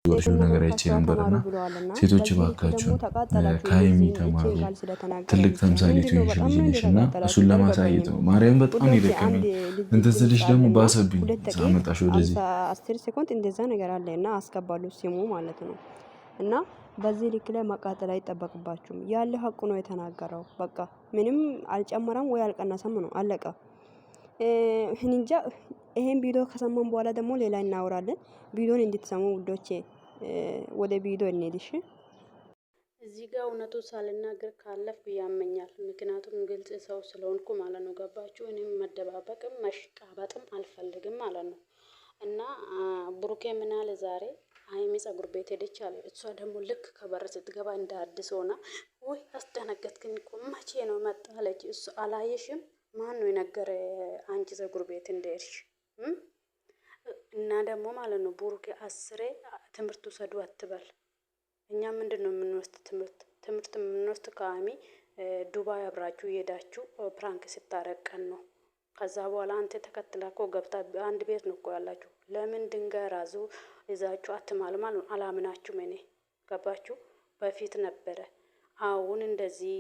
ወርሽው ነገር አይቼ ነበርና ሴቶች ባካችሁ ከሀይሚ ተማሩ። ትልቅ ተምሳሌት ይሆንሽ ልጅ ነሽና እሱን ለማሳየት ነው። ማርያም በጣም ይደከመኝ እንትን ስልሽ ደግሞ ባሰብኝ ሳመጣሽ ወደዚህ 10 ሴኮንድ እንደዛ ነገር አለና አስገባሉ ሲሙ ማለት ነው። እና በዚህ ልክ ላይ መቃጠል አይጠበቅባችሁም። ያለ ሀቁ ነው የተናገረው። በቃ ምንም አልጨመረም ወይ አልቀነሰም ነው አለቀ። እንጃ ይሄን ቪዲዮ ከሰማን በኋላ ደግሞ ሌላ እናወራለን። ቪዲዮን እንድትሰሙ ውዶቼ ወደ ቪዲዮ እንሄድ። እሺ እዚህ ጋር እውነቱ ሳልናገር ካለፍ ያመኛል። ምክንያቱም ግልጽ ሰው ስለሆንኩ ማለት ነው። ገባችሁ? እኔም መደባበቅም መሽቃበጥም አልፈልግም ማለት ነው። እና ብሩኬ ምን አለ ዛሬ ሀይሚ ፀጉር ቤት ሄደች አለ። እሷ ደግሞ ልክ ከበር ስትገባ እንደ አዲስ ሆና ወይ አስደነገጥክኝ እኮ መቼ ነው መጣለች። እሱ አላየሽም? ማን ነው የነገረ አንቺ ፀጉር ቤት እንደሄድሽ? እና ደግሞ ማለት ነው ብሩኬ 10 ትምህርት ውሰዱ አትበል። እኛ ምንድነው የምንወስድ ትምህርት የምንወስድ ከሀይሚ ዱባይ አብራችሁ እየሄዳችሁ ፕራንክ ስታረቀን ነው። ከዛ በኋላ አንተ ተከትላ እኮ ገብታ አንድ ቤት ነው እኮ ያላችሁ። ለምን ድንጋይ ራሱ ይዛችሁ አትማልማል? አላምናችሁም። እኔ ገባችሁ? በፊት ነበረ። አሁን እንደዚህ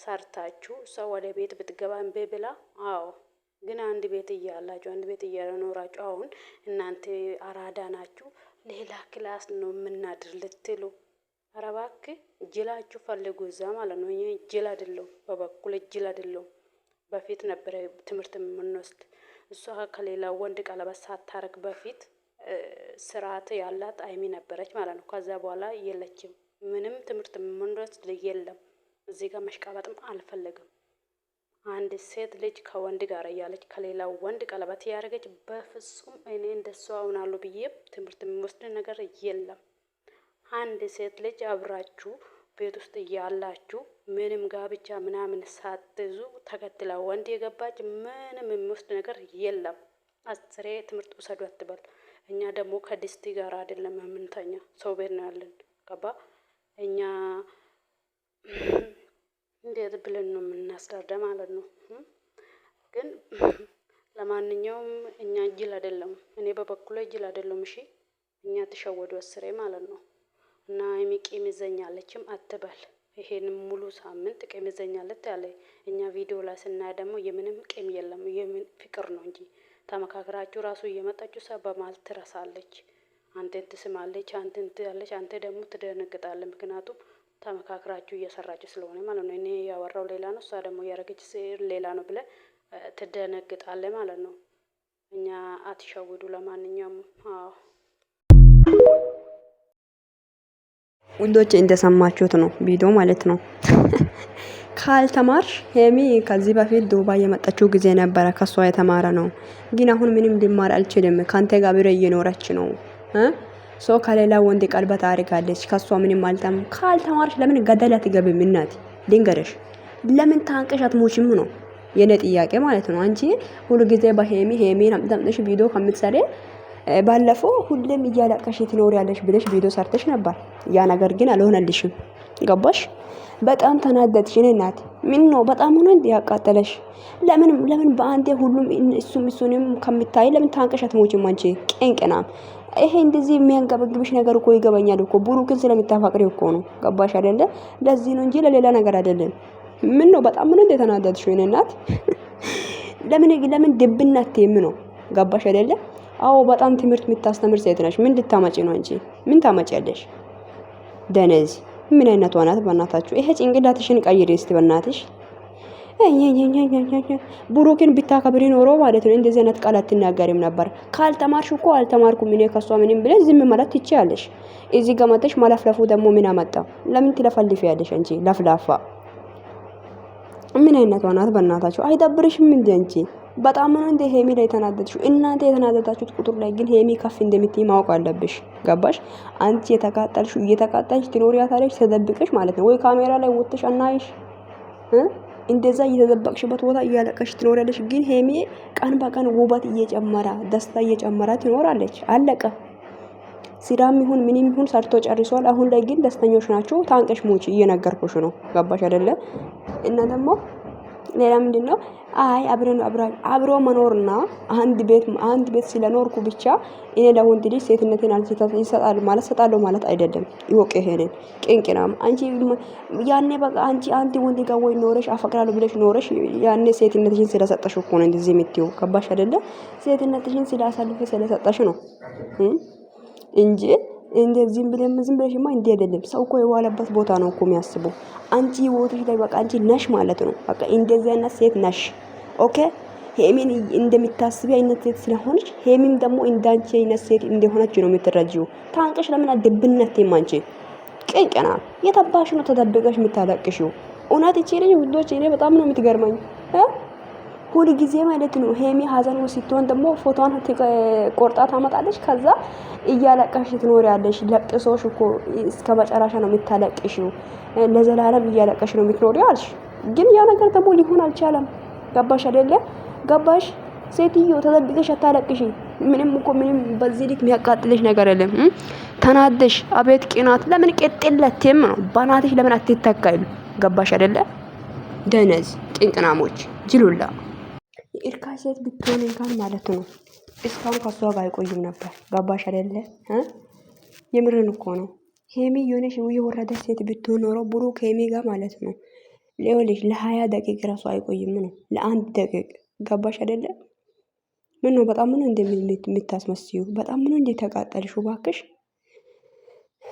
ሰርታችሁ ሰው ወደ ቤት ብትገባ እምቢ ብላ። አዎ ግን አንድ ቤት እያላችሁ አንድ ቤት እየኖራችሁ አሁን እናንተ አራዳ ናችሁ። ሌላ ክላስ ነው የምናድር ልትሉ። ኧረ እባክህ ጅላችሁ ፈልጉ እዛ ማለት ነው። እኔ ጅል አይደለሁም፣ በበኩል ጅል አይደለሁም። በፊት ነበረ ትምህርት የምንወስድ። እሷ ከሌላ ወንድ ቀለበት ሳታረግ በፊት ስርዓት ያላት ሀይሚ ነበረች ማለት ነው። ከዛ በኋላ የለችም። ምንም ትምህርት የምንወስድ የለም። እዚህ ጋር መሽቃበጥም አልፈለግም። አንድ ሴት ልጅ ከወንድ ጋር እያለች ከሌላ ወንድ ቀለበት ያደረገች በፍጹም እኔ እንደሷ አውናለሁ ብዬ ትምህርት የሚወስድ ነገር የለም። አንድ ሴት ልጅ አብራችሁ ቤት ውስጥ እያላችሁ ምንም ጋብቻ ምናምን ሳትይዙ ተከትላ ወንድ የገባች ምንም የሚወስድ ነገር የለም። 10 ትምህርት ውሰዱ አትበል። እኛ ደግሞ ከድስቲ ጋር አይደለም የምንተኛ፣ ሰው ቤት ነው ያለን። ገባ? እኛ እንዴት ብለን ነው የምናስረዳ ማለት ነው። ግን ለማንኛውም እኛ ጅል አይደለም። እኔ በበኩሌ ጅል አይደለም። እሺ እኛ ተሸወዱ 10 ማለት ነው። እና ሀይሚ ቂም ይዘኛለችም አትበል። ይሄን ሙሉ ሳምንት ቂም ይዘኛለች ያለ እኛ ቪዲዮ ላይ ስናይ ደግሞ የምንም ቂም የለም፣ የምን ፍቅር ነው እንጂ ተመካክራችሁ ራሱ እየመጣችሁ ሰው በማል ትረሳለች። አንተን ትስማለች፣ አንተን ትያለች፣ አንተ ደግሞ ትደነግጣለህ። ምክንያቱም ተመካክራችሁ እየሰራችሁ ስለሆነ ማለት ነው። እኔ ያወራው ሌላ ነው፣ እሷ ደግሞ ያረገች ሌላ ነው ብለህ ትደነግጣለህ ማለት ነው። እኛ አትሸውዱ። ለማንኛውም አዎ ውዶች እንደሰማችሁት ነው ቪዲዮ ማለት ነው። ካልተማርሽ ሄሚ ከዚህ በፊት ዱባይ የመጣችው ጊዜ ነበረ፣ ከሷ የተማረ ነው። ግን አሁን ምንም ሊማር አልችልም፣ ካንተ ጋር ብሬ እየኖረች ነው። ሶ ከሌላ ወንድ ቀልበት አድርጋለች፣ ከሷ ምንም አልተም። ካልተማርሽ ለምን ገደል አትገቢም? እናት ድንገረሽ ለምን ታንቀሽ አትሞችም ነው የኔ ጥያቄ ማለት ነው። አንቺ ሁሉ ጊዜ በሄሚን አምጥተሽ ቪዲዮ ከምትሰሪ ባለፈው ሁሌም እያለቀሽ ትኖሪያለሽ ብለሽ ቪዲዮ ሰርተሽ ነበር። ያ ነገር ግን አልሆነልሽም። ገባሽ? በጣም ተናደድሽ። እኔ እናት ምን ነው በጣም ሆነ እንዴ ያቃጠለሽ? ለምን በአንዴ ሁሉም እሱንም ከምታይ ለምን ታንቀሽ አትሞችም? አንቺ ቄንቅና ይሄ እንደዚህ የሚያንገበግብሽ ነገር እኮ ይገባኛል እኮ ብሩክን ስለምታፈቅሪ እኮ ነው። ገባሽ አይደለ? ለዚህ ነው እንጂ ለሌላ ነገር አይደለም። ምን ነው በጣም ምን እንደ ተናደድሽ? እኔ እናት ለምን ድብናት ነው? ገባሽ አይደለ? አዎ በጣም ትምህርት የምታስተምር ሴት ነሽ። ምን ልታመጪ ነው አንቺ? ምን ታመጪያለሽ? ደነዝ ምን አይነቷ ናት? በእናታችሁ ይሄ ጭንቅላትሽን ቀይሪ እስቲ በእናትሽ። ብሩክን ብታከብሪ ኖሮ ማለት ነው እንደዚህ አይነት ቃል አትናገሪም ነበር። ካልተማርሽ እኮ አልተማርኩም እኔ ከሷ ምንም ብለሽ ዝም ማለት ትችያለሽ። እዚህ ጋር መጥተሽ ማለፍለፉ ደግሞ ምን አመጣ? ለምን ትለፈልፊያለሽ አንቺ ለፍላፋ? ምን አይነቷ ናት? በእናታችሁ አይደብርሽም እንዴ አንቺ? በጣም ነው እንደ ሄሚ ላይ ተናደድሽው። እናንተ የተናደዳችሁት ቁጥር ላይ ግን ሄሚ ከፍ እንደምትይ ማወቅ አለብሽ። ገባሽ? አንቺ እየተቃጠልሽ ትኖሪያታለሽ ተደብቀሽ ማለት ነው። ወይ ካሜራ ላይ ወጥተሽ አናይሽ እንደዛ እየተደበቅሽበት ቦታ እያለቀሽ ትኖሪያለሽ። ግን ሄሚ ቀን በቀን ውበት እየጨመረ ደስታ እየጨመረ ትኖራለች። አለቀ። ስራም ይሁን ምንም ይሁን ሰርቶ ጨርሷል። አሁን ላይ ግን ደስተኞች ናቸው። ታንቀሽ ሞቺ እየነገርኩሽ ነው። ገባሽ አይደለ? እና ደግሞ ሌላ ምንድነው አይ አብሮ መኖርና አንድ ቤት ስለኖርኩ ብቻ እኔ ለወንድ ልጅ ሴትነቴን ይሰጣሉ ማለት አይደለም። ይወቅ ይሄንን ቅንቅናም አንቺ ያኔ በቃ አንቺ ወንድ ጋር ወይ ኖረሽ አፈቅራለሁ ብለሽ ኖረሽ ያኔ ሴትነትሽን ስለሰጠሽ እኮ ነው እንደዚህ የምትይው። ገባሽ አይደለ? ሴትነትሽን ስላሳልፈ ስለሰጠሽ ነው እንጂ እንደዚህ ዝም ብለሽማ እንዴ አይደለም። ሰው እኮ የዋለበት ቦታ ነው እኮ የሚያስበው። አንቺ ህይወትሽ ላይ በቃ አንቺ ነሽ ማለት ነው። በቃ እንደዚህ አይነት ሴት ነሽ። ኦኬ ሄሚን እንደምታስቢ አይነት ሴት ስለሆነች ሄሚም ደግሞ እንዳንቺ አይነት ሴት እንደሆነች ነው የምትረጂው። ታንቀሽ ለምን አደብነትም አንቺ ቅንቅና የተባሽ ነው ተደብቀሽ የምታለቅሽው። እውነት እቺ ልጅ ውዶች እኔ በጣም ነው የምትገርመኝ ሁሉ ጊዜ ማለት ነው። ሄሚ ሀዘን ውስጥ ስትሆን ደግሞ ፎቶዋን ቆርጣ ታመጣለች። ከዛ እያለቀሽ ትኖሪያለሽ። ለቅሶሽ እኮ እስከ መጨረሻ ነው የምታለቅሽው። ለዘላለም እያለቀሽ ነው የምትኖሪው አልሽ። ግን ያ ነገር ደግሞ ሊሆን አልቻለም። ገባሽ አይደለ? ገባሽ? ሴትዮ ተደብቀሽ አታለቅሽ። ምንም በዚህ ልክ የሚያቃጥልሽ ነገር የለም። ተናደሽ አቤት ቅናት ለምን ቀጥለትም ነው ባናትሽ ለምን አትተካይም? ገባሽ አይደለ? ደነዝ ቅንቅናሞች ጅሉላ እርካሽ ሴት ብትሆን እንኳን ማለት ነው እስካሁን ከሷ ጋር አይቆይም ነበር። ገባሽ አይደለ? የምርን እኮ ነው። ሄሚ የሆነሽ የወረደ ሴት ብትሆን ኖሮ ብሩክ ሄሚ ጋር ማለት ነው ሌሎች ለ20 ደቂቃ ራሱ አይቆይም ነው ለአንድ ደቂቃ። ገባሽ አይደለ? ምን ነው በጣም ምን እንደምታስመስዩ በጣም ምን እንደተቃጠልሽ ባክሽ።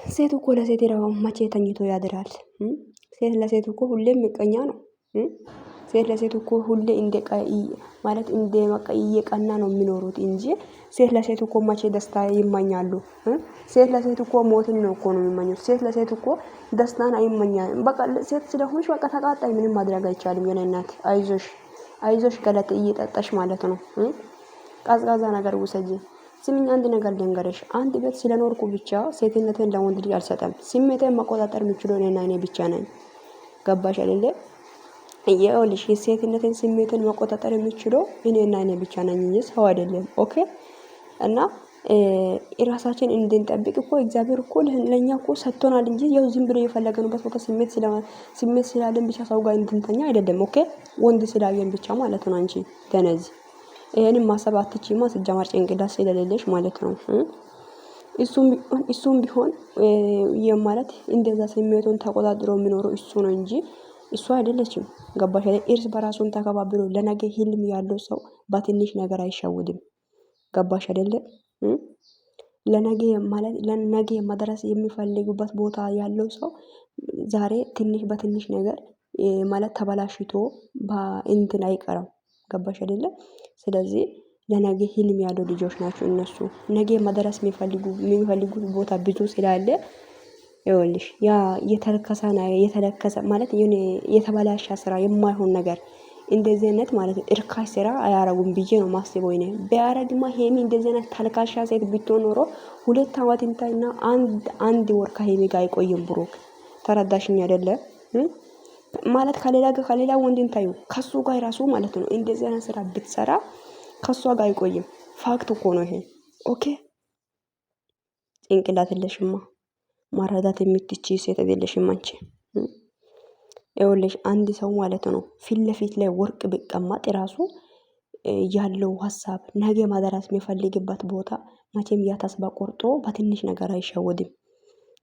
ሴት እኮ ለሴት ይራው መቼ ተኝቶ ያድራል? ሴት ለሴት እኮ ሁሌም ምቀኛ ነው። ሴት ለሴት እኮ ሁሌ ማለት እንደ እየቀና ነው የሚኖሩት እንጂ ሴት ለሴት እኮ መቼ ደስታ ይመኛሉ? ሴት ለሴት እኮ ሞትን ነው እኮ ነው የሚመኙት። ሴት ለሴት እኮ ደስታን አይመኛም። በቃ ሴት ስለሆንሽ በቃ ተቃጣይ ምንም ማድረግ አይቻልም። የኔ እናት አይዞሽ ገለጥ እየጠጣሽ ማለት ነው። ቀዝቃዛ ነገር ውሰጂ። ስሚኝ አንድ ነገር ልንገርሽ። አንድ ቤት ስለኖርኩ ብቻ ሴትነቴን ለወንድ ልጅ አልሰጠም። ስሜቴን መቆጣጠር የምችለው እኔና እኔ ብቻ ነኝ። ገባሽ አይደለ? ይኸውልሽ የሴትነትን ስሜትን መቆጣጠር የሚችለው እኔና እኔ ብቻ ነኝ እንጂ ሰው አይደለም። ኦኬ። እና ራሳችን እንድንጠብቅ እኮ እግዚአብሔር እኮ ለኛ እኮ ሰጥቶናል እንጂ ያው ዝም ብሎ የፈለገንበት ቦታ ስሜት ስላለን ብቻ ሰው ጋር እንድንተኛ አይደለም። ኦኬ። ወንድ ስላየን ብቻ ማለት ነው። አንቺ ደነዝ ይሄንን ማሰብ አትችይማ። ሲጀመር ጭንቅላት ስለሌለሽ ማለት ነው። እሱም ቢሆን የማለት እንደዛ ስሜቱን ተቆጣጥሮ የሚኖረው እሱ ነው እንጂ እሱ አይደለችም። ገባሽ አይደል? እርስ በራሱን ተከባብሮ ለነገ ህልም ያለው ሰው በትንሽ ነገር አይሸውድም። ገባሽ አይደለ? ለነገ መድረስ የሚፈልጉበት ቦታ ያለው ሰው ዛሬ በትንሽ ነገር ማለት ተበላሽቶ በእንትን አይቀርም። ገባሽ አይደለ? ስለዚህ ለነገ ህልም ያለው ልጆች ናቸው እነሱ። ነገ መድረስ የሚፈልጉት ቦታ ብዙ ስላለ ይኸውልሽ ያ የተለከሰ ማለት የሆነ የተበላሸ ስራ የማይሆን ነገር እንደዚህ አይነት ማለት እርካሽ ስራ አያረጉም ብዬ ነው ማስበው። እኔ ቢያረግማ ሄሚ እንደዚህ አይነት ተልካሻ ሴት ብትሆን ኖሮ 2 ዓመት እንታይና አንድ ወር ከሄሚ ጋር አይቆይም ብሩክ። ተረዳሽኝ አይደለ? ማለት ከሌላ ወንድ እንታዩ ከሱ ጋር ራሱ ማለት ነው እንደዚህ አይነት ስራ ብትሰራ ከሷ ጋር አይቆይም። ፋክት እኮ ነው ይሄ። ኦኬ። ጭንቅላት የለሽማ። ማረዳት የምትችይ ሴት አይደለሽም አንቺ። ይኸውልሽ አንድ ሰው ማለት ነው ፊት ለፊት ላይ ወርቅ ቢቀመጥ ራሱ ያለው ሀሳብ ነገ ማድረስ የሚፈልግበት ቦታ መቼም ያ ተስፋ ቆርጦ በትንሽ ነገር አይሸወድም።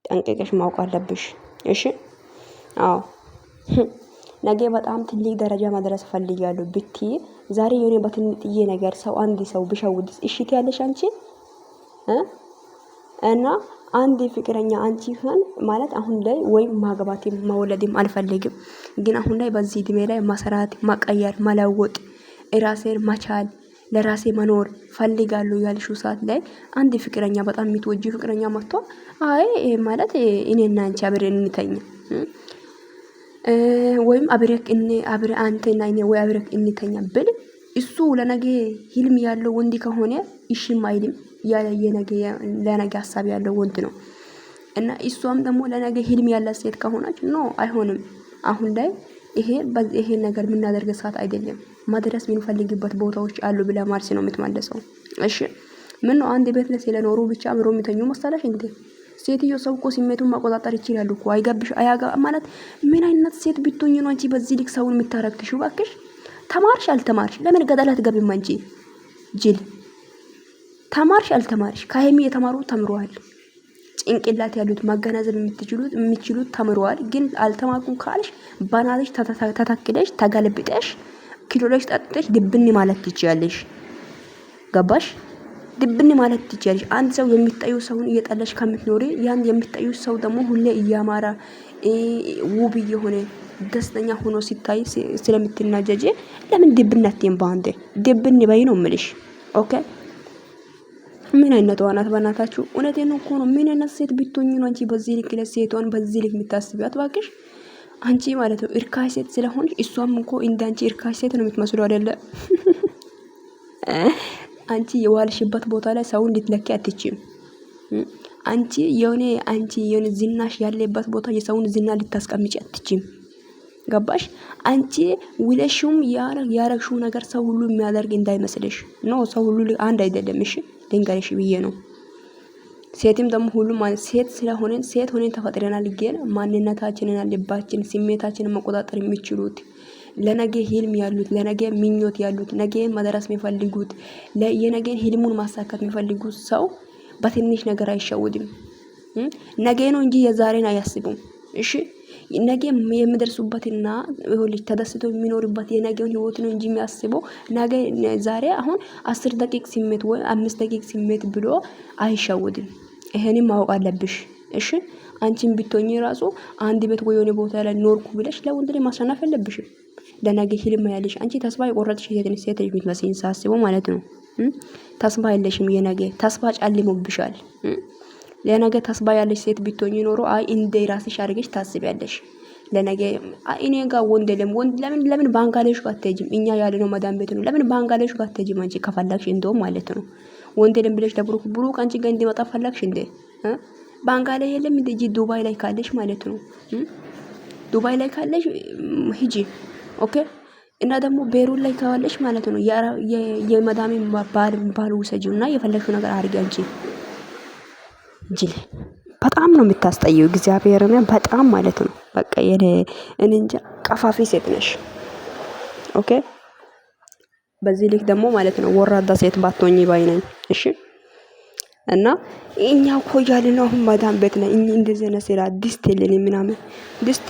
ጠንቅቀሽ ማወቅ አለብሽ። እሺ? አዎ። ነገ በጣም ትልቅ ደረጃ መድረስ ፈልጋለሁ ብትይ ዛሬ የሆነ በትንጥዬ ነገር አንድ ሰው ቢሸውድስ እሺ ትያለሽ አንቺ? እና አንድ ፍቅረኛ አንቺ ሆን ማለት አሁን ላይ ወይ ማግባትም መውለድም አልፈልግም፣ ግን አሁን ላይ በዚህ እድሜ ላይ መስራት፣ መቀየር፣ መለወጥ፣ ራሴን መቻል፣ ለራሴ መኖር ፈልጋለሁ ያልሽው ሰዓት ላይ አንድ ፍቅረኛ በጣም የምትወጂ ፍቅረኛ መጥቶ አይ ማለት እኔና አንቺ አብረን እንተኛ ወይም አብረ አንተና እኔ ወይ አብረን እንተኛ ብል እሱ ለነገ ህልም ያለው ወንድ ከሆነ እሺ ማይልም። ለነገ ሀሳብ ያለው ወንድ ነው እና እሷም ደግሞ ለነገ ህልም ያላት ሴት ከሆነች ኖ አይሆንም። አሁን ላይ ይሄ ነገር የምናደርግ ሰዓት አይደለም። ማድረስ የምንፈልግበት ቦታዎች አሉ ብላ ማርሲ ነው የምትመለሰው። እሺ ምን ነው አንድ ቤት ላይ ስለኖሩ ብቻ አብሮ የሚተኙ መሰለሽ እንዴ? ሴትዮ ሰው እኮ ስሜቱን መቆጣጠር ይችላል እኮ። አይጋብሽ ማለት ምን አይነት ሴት ብትሆኚ ነው አንቺ በዚህ ልክ ሰውን የምታረክሽው? እባክሽ ተማርሽ አልተማርሽ ለምን ገደል አትገቢም አንቺ ጅል? ተማርሽ አልተማርሽ ከሀይሚ የተማሩ ተምረዋል። ጭንቅላት ያሉት ማገናዘብ የሚችሉት ተምረዋል። ግን አልተማርኩም ካልሽ ባናትሽ ተተክለሽ ተገልብጠሽ ኪሎሽ ጠጥተሽ ድብን ማለት ትችያለሽ። ገባሽ? ድብን ማለት ትችያለሽ። አንድ ሰው የሚጠዩ ሰውን እየጠለሽ ከምትኖሪ ያን የሚጠዩ ሰው ደግሞ ሁሌ እያማራ ውብ እየሆነ ደስተኛ ሆኖ ሲታይ ስለምትናጀጂ ለምን ድብን አትይም? ባንዴ ድብን በይ ነው የምልሽ። ኦኬ ምን አይነት ዋናት በእናታችሁ? እውነቴን እኮ ነው። ምን አይነት ሴት ብትሆኚ ነው አንቺ በዚህ ልክ ለሴቷን በዚህ ልክ የምታስቢያት? እባክሽ አንቺ ማለት ነው እርካሽ ሴት ስለሆንሽ እሷም እኮ እንዳንቺ እርካሽ ሴት ነው የምትመስለው አይደለ? አንቺ የዋልሽበት ቦታ ላይ ሰውን ልትለኪ አትችይም። አንቺ የሆነ ዝናሽ ያለበት ቦታ የሰውን ዝና ልታስቀምጪ አትችይም። ገባሽ? አንቺ ውለሽም ያረግሽው ነገር ሰው ሁሉ የሚያደርግ እንዳይመስልሽ ነው። ሰው ሁሉ አንድ አይደለም። እሺ ልንገርሽ ብዬ ነው። ሴትም ደግሞ ሁሉም ማለት ሴት ስለሆነን ሴት ሆነን ተፈጥረናል። ግን ማንነታችንን፣ ልባችን፣ ስሜታችንን መቆጣጠር የሚችሉት ለነገ ህልም ያሉት ለነገ ምኞት ያሉት ነገ መድረስ የሚፈልጉት የነገን ህልሙን ማሳካት የሚፈልጉት ሰው በትንሽ ነገር አይሸውድም። ነገ ነው እንጂ የዛሬን አያስቡም። እሺ ነገ የሚደርሱበትና ይሁንልሽ ተደስቶ የሚኖርበት የነገውን ህይወት ነው እንጂ የሚያስበው ነገ ዛሬ አሁን 10 ደቂቃ ስሜት ወይ 5 ደቂቃ ስሜት ብሎ አይሸውድም። ይሄንን ማወቅ አለብሽ። እሺ አንቺን ብትሆኚ ራሱ አንድ ቤት ወይ የሆነ ቦታ ላይ ኖርኩ ብለሽ ለወንድ ላይ ማሸነፍ የለብሽም። ለነገ ህልም ያለሽ አንቺ ተስፋ የቆረጥሽ ሴት ልጅ የምትመስይኝ ሳስበው ማለት ነው። ተስፋ የለሽም። የነገ ተስፋ ጨልሞብሻል። ለነገ ተስፋ ያለሽ ሴት ብትሆኚ ኖሮ አይ እንደ ራስሽ አድርገሽ ታስቢያለሽ። ለነገ እኔ ጋር ወንድ ለምን ባንጋሌሽ ጋር አትሄጂም? እኛ ያለነው መዳም ቤት ነው። ለምን ባንጋሌሽ ጋር አትሄጂም? አንቺ ከፈለግሽ እንደውም ማለት ነው ወንድ ብለሽ ብሩክ አንቺ ጋር እንዲመጣ ፈለግሽ እንደ ባንጋሌ የለም እንደ ዱባይ ላይ ካለሽ ማለት ነው። ዱባይ ላይ ካለሽ ሂጂ። ኦኬ እና ደግሞ ቤሩት ላይ ካለሽ ማለት ነው የመዳሜ ባል ውሰጂውና የፈለግሽው ነገር አድርጊ አንቺ ጅል። በጣም ነው የምታስጠየው። እግዚአብሔርን በጣም ማለት ነው። በቃ እንጃ ቀፋፊ ሴት ነሽ። ኦኬ በዚህ ልክ ደግሞ ማለት ነው ወራዳ ሴት ባትሆኚ ባይ ነኝ። እሺ እና እኛ እኮ ያለን አሁን መዳም ቤት ነን። እንደዚህ ነው ስራ ድስት የለንም ምናምን ድስት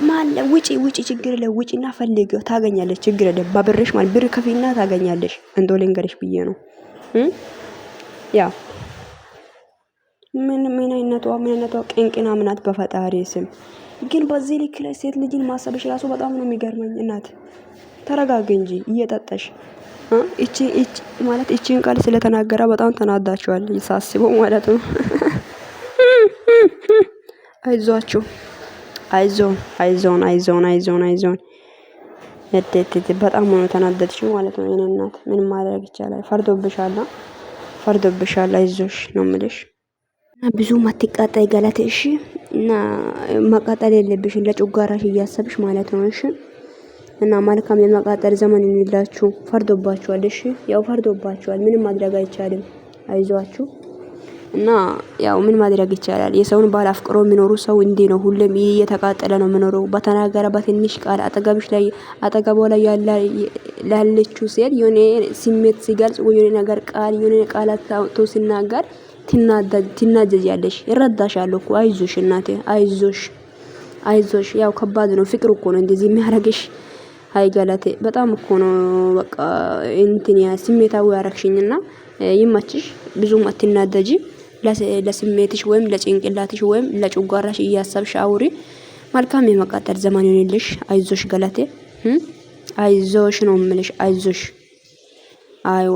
ማለ ውጪ ችግር የለም። ውጪና ፈልጊው ታገኛለሽ። ችግር የለም። በብርሽ ማለት ብር ከፊና ታገኛለሽ። እንደው ልንገርሽ ብዬ ነው። ያ ምን አይነቷ ቅንቅና ምናት በፈጣሪ ስም ግን በዚህ ልክ ላይ ሴት ልጅን ማሰብሽ ራሱ በጣም ነው የሚገርመኝ። እናት ተረጋግ እንጂ እየጠጣሽ እቺ ማለት እቺን ቃል ስለተናገረ በጣም ተናዳችኋል ሳስበው ማለት ነው። አይዟችሁ አይዞን በጣም ነው ተናደድሽው ማለት ነው። የኔ እናት ምን ማድረግ ይቻላል? ፈርዶብሻል። አይዞሽ ነው የምልሽ። እና ብዙ ማትቃጣይ ገለቴ እሺ። እና መቃጠል የለብሽም ለጭጓራሽ እያሰብሽ ማለት ነው። እሺ እና መልካም የመቃጠል ዘመን ይላችሁ። ፈርዶባችኋል። እሺ ያው ፈርዶባችኋል። ምንም ማድረግ አይቻልም። አይዟችሁ እና ያው ምን ማድረግ ይቻላል? የሰውን ባል አፍቅሮ የሚኖሩ ሰው እንዴ ነው ሁሌም እየተቃጠለ ነው የሚኖረው። በተናገረ በትንሽ ቃል አጠገቧ ላይ ያለችው ሴት የሆነ ስሜት ሲገልጽ ወይ የሆነ ነገር የሆነ ቃላት አውጥቶ ሲናገር ትናደጃለሽ። ይረዳሻለሁ እኮ አይዞሽ እናቴ አይዞሽ። ያው ከባድ ነው። ፍቅር እኮ ነው እንደዚህ የሚያረግሽ። አይ ገለቴ በጣም እኮ ነው በቃ ስሜታዊ ያረግሽኝና ይመችሽ። ብዙም አትናደጂ። ለስሜትሽ ወይም ለጭንቅላትሽ ወይም ለጭጓራሽ እያሰብሽ አውሪ። መልካም የመቃጠል ዘመን ይሁንልሽ። አይዞሽ ገለቴ አይዞሽ ነው የምልሽ። አይዞሽ አይዋ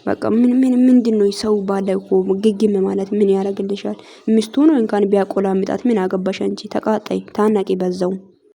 በቃ ምንድነው ሰው ባለው እኮ ግግም ማለት ምን ያደርግልሻል? ሚስቱ ነው እንኳን ቢያቆላምጣት ምን አገባሽ አንቺ? ተቃጣይ ታናቂ በዛው